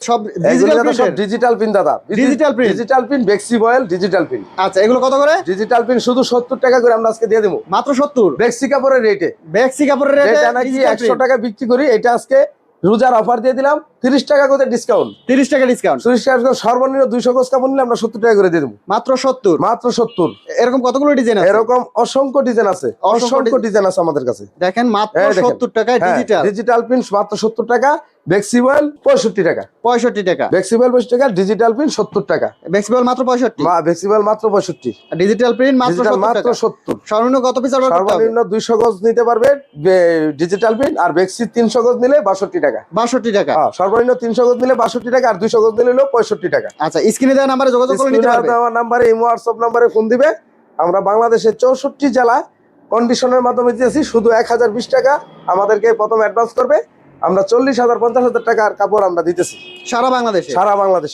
সব digital pin দাদা, digital pin, বেক্সি বয়েল ডিজিটাল পিন। আচ্ছা, এগুলো কত করে? ডিজিটাল পিন শুধু 70 টাকা করে আমরা আজকে দিয়ে দেবো, মাত্র 70। বেক্সি কাপড়ের রেটে। বেক্সি কাপড়ের রেটে এটা নাকি 100 টাকা বিক্রি করি, এটা আজকে রোজার অফার দিয়ে দিলাম 30 টাকা করে ডিসকাউন্ট। 30 টাকা ডিসকাউন্ট। 30 টাকা সর্বনিম্ন 200 গজ কাপড় নিলে আমরা 70 টাকা করে দিয়ে দেবো, মাত্র 70। মাত্র 70। এরকম কতগুলো ডিজাইন আছে? এরকম অসংখ্য ডিজাইন আছে, অসংখ্য ডিজাইন আছে আমাদের কাছে। দেখেন মাত্র 70 টাকায় ডিজিটাল। ডিজিটাল পিন মাত্র 70 টাকা, বেক্সি বয়েল 65 টাকা। 65 টাকা। বেক্সি বয়েল 65 টাকা, ডিজিটাল পিন 70 টাকা। বেক্সি বয়েল মাত্র 65। বেক্সি বয়েল মাত্র 65। ডিজিটাল প্রিন্ট মাত্র 70 মাত্র টাকা। 70। সর্বনিম্ন কত পিস অর্ডার করতে হবে? সর্বনিম্ন 200 গজ নিতে পারবে ডিজিটাল প্রিন্ট, আর বেক্সি 300 গজ নিলে 62 টাকা। 62 টাকা। সর্বনিম্ন 300 গজ নিলে 62 টাকা, আর 200 গজ নিলে হলো 65 টাকা। আচ্ছা, স্ক্রিনে দেওয়া নম্বরে যোগাযোগ করে নিতে পারবে। আমার নম্বরে, ইমো হোয়াটসঅ্যাপ নম্বরে ফোন দিবে। আমরা বাংলাদেশের 64 জেলা কন্ডিশনের মাধ্যমে দিয়েছি। শুধু 1020 টাকা আমাদেরকে প্রথম অ্যাডভান্স করবে, আমরা 40,000 50,000 টাকার কাপড় আমরা দিতেছি সারা বাংলাদেশে। সারা বাংলাদেশে।